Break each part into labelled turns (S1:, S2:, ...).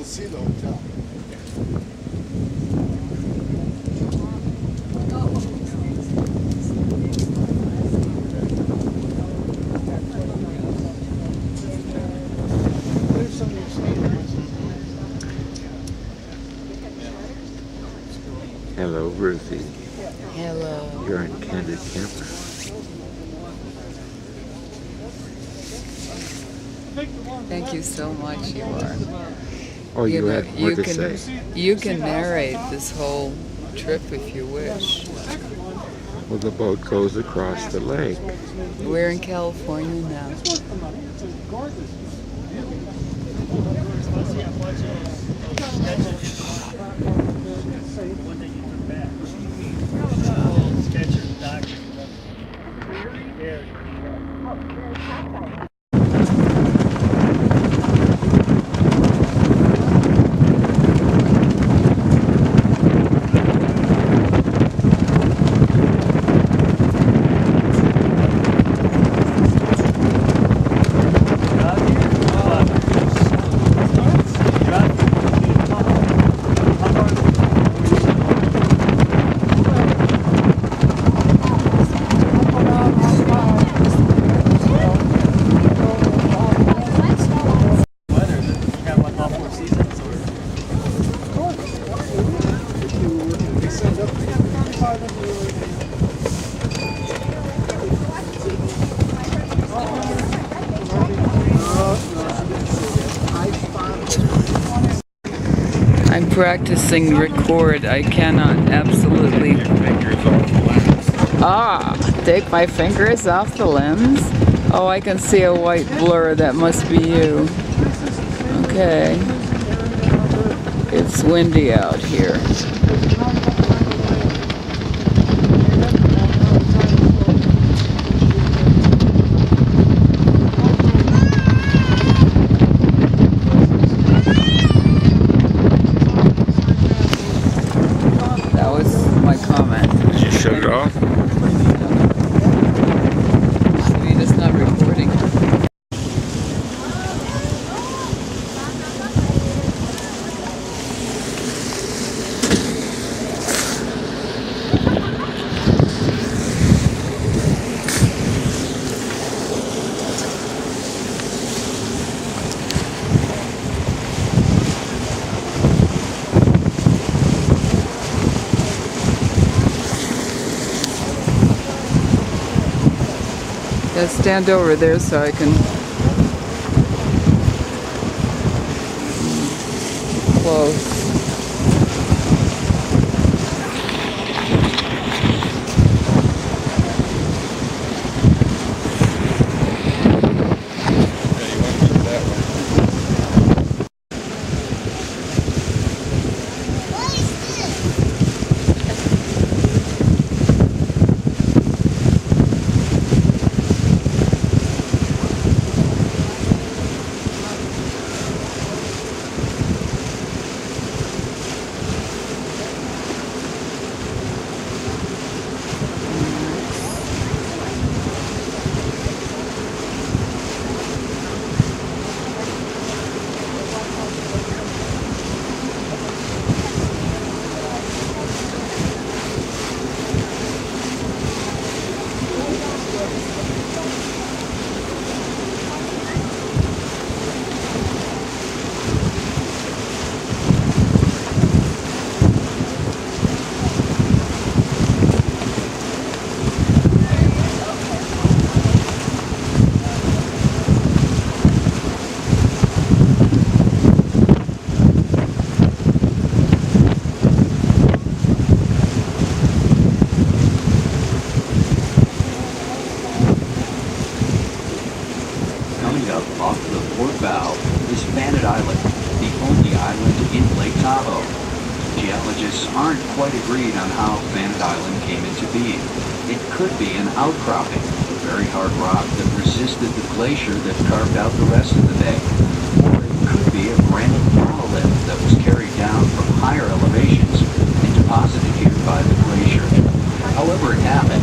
S1: see the hotel.
S2: Hello, Ruthie.
S3: Hello.
S2: You're in Candid Camper.
S3: Thank you so much. You are.
S2: Oh, you
S3: know,
S2: had more to say?
S3: You can narrate this whole trip if you wish.
S2: Well, the boat goes across the lake.
S3: We're in California now. I'm practicing record. I cannot absolutely. Take my fingers off the lens. Oh, I can see a white blur. That must be you. Okay. It's windy out here. That was my comment.
S2: Did you shut it off?
S3: Savita's not recording. Yeah, stand over there so I can close.
S4: Coming up off the port bow is Fannet Island, the only island in Lake Tahoe. Geologists aren't quite agreed on how Fannet Island came into being. It could be an outcropping of very hard rock that resisted the glacier that carved out the rest of the bay. Or it could be a granite monolith that was carried down from higher elevations and deposited here by the glacier. However it happened,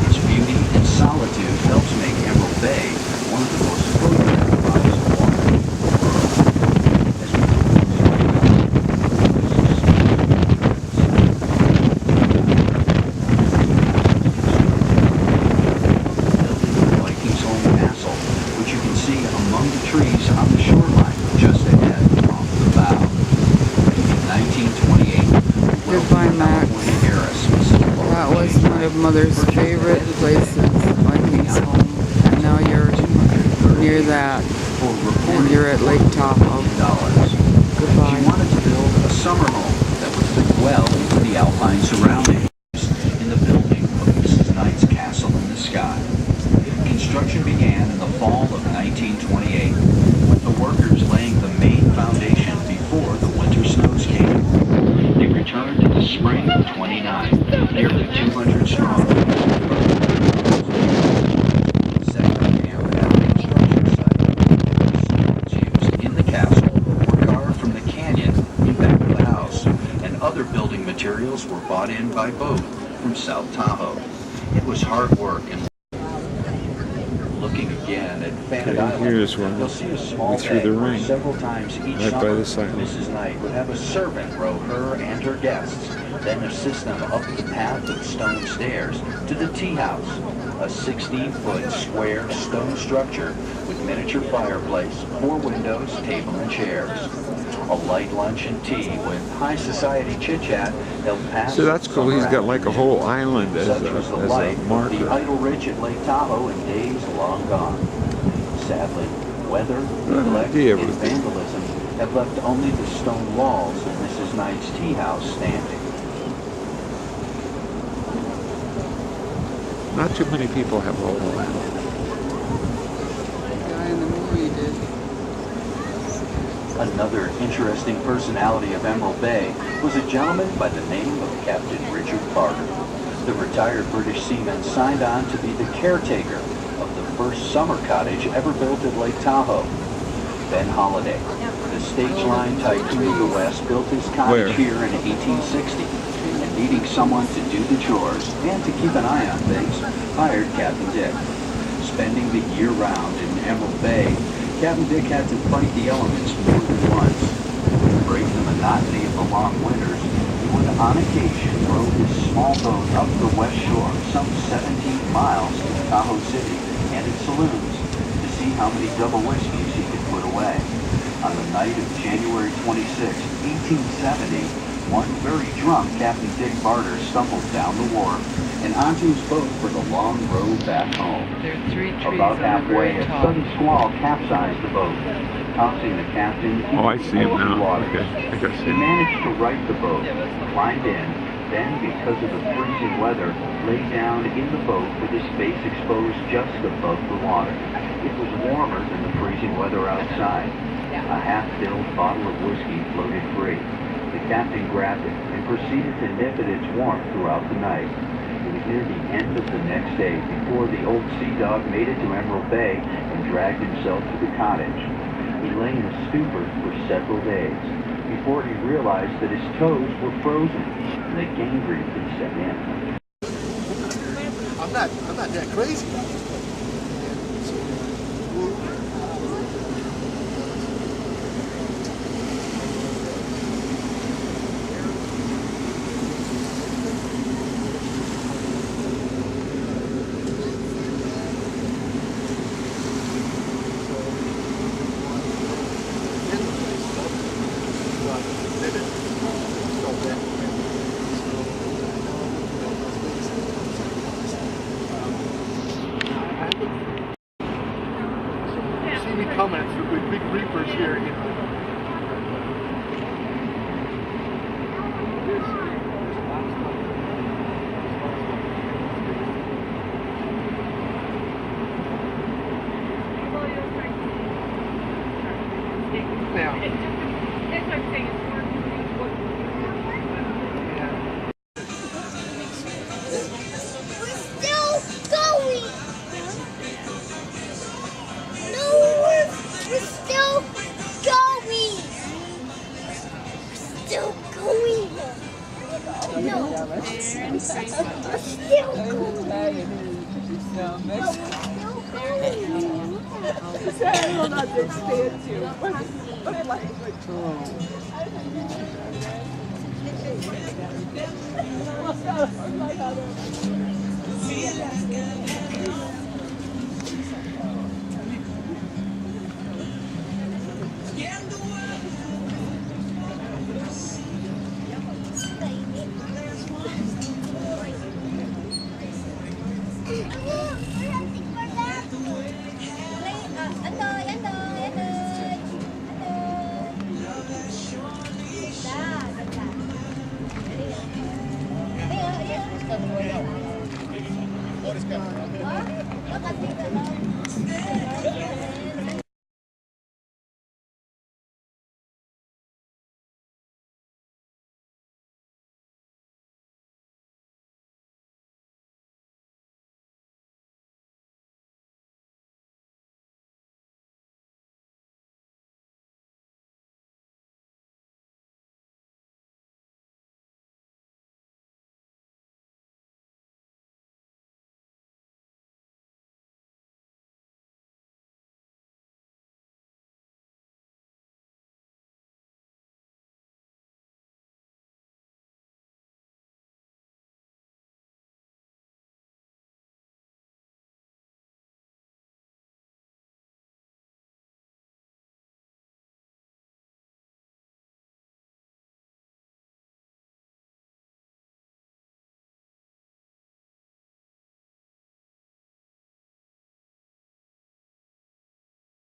S4: its beauty and solitude helps make Emerald Bay one of the most photographed bodies of water. As we
S3: of Mother's favorite places, like Lee's home. And now you're near that, and you're at Lake Tahoe. Goodbye.
S4: She wanted to build a summer home that would fit well into the alpine surroundings in the building of Mrs. Knight's Castle in the Sky. Construction began in the fall of 1928, with the workers laying the main foundation before the winter snows came. They returned in the spring of 29, nearly 200 strong. Materials were bought in by boat from South Tahoe. It was hard work, and looking again at Fannet Island,
S2: here's one.
S4: you'll see a small
S2: Through
S4: bay
S2: the
S4: where
S2: rain.
S4: several times each
S2: Right by
S4: summer,
S2: the side.
S4: Mrs. Knight would have a servant row her and her guests, then assist them up the path of stone stairs to the tea house, a 16-foot square stone structure with miniature fireplace, 4 windows, table and chairs. A light lunch and tea with high society chit-chat held past.
S2: So that's cool. He's got like a whole island as
S4: Such was the life
S2: a
S4: of
S2: marker.
S4: the idle rich at Lake Tahoe in days long gone. Sadly, weather, neglect,
S2: idea
S4: and
S2: was-
S4: vandalism have left only the stone walls of Mrs. Knight's tea house standing.
S2: Not too many people have all the land.
S3: The guy in the movie did.
S4: Another interesting personality of Emerald Bay was a gentleman by the name of Captain Richard Barter. The retired British seaman signed on to be the caretaker of the first summer cottage ever built at Lake Tahoe. Ben Holiday, the stage line tycoon of the West, built his cottage
S2: Where?
S4: here in 1860, and needing someone to do the chores and to keep an eye on things, hired Captain Dick. Spending the year round in Emerald Bay, Captain Dick had to fight the elements more than once. To break the monotony of the long winters, he would on occasion row his small boat up the west shore, some 17 miles to Tahoe City and its saloons, to see how many double whiskeys he could put away. On the night of January 26, 1870, one very drunk Captain Dick Barter stumbled down the wharf and onto his boat for the long row back home.
S3: There are 3 trees
S4: About
S3: on the
S4: halfway,
S3: very
S4: a
S3: top.
S4: sudden squall capsized the boat, tossing the captain into
S2: Oh, I see him
S4: the
S2: now.
S4: waters.
S2: Okay, I can see
S4: He
S2: him.
S4: managed to right the boat, climbed in, then, because of the freezing weather, lay down in the boat with his face exposed just above the water. It was warmer than the freezing weather outside. A half-filled bottle of whiskey floated free. The captain grabbed it and proceeded to nip at its warmth throughout the night. It was near the end of the next day before the old sea dog made it to Emerald Bay and dragged himself to the cottage. He lay in a stupor for several days before he realized that his toes were frozen and that gangrene could set in.
S1: I'm not that crazy. See me coming with big reapers here, you know. Now,
S5: That's what I'm saying. It's more
S6: We're still going. No, we're still going. We're still going. No, we're still going.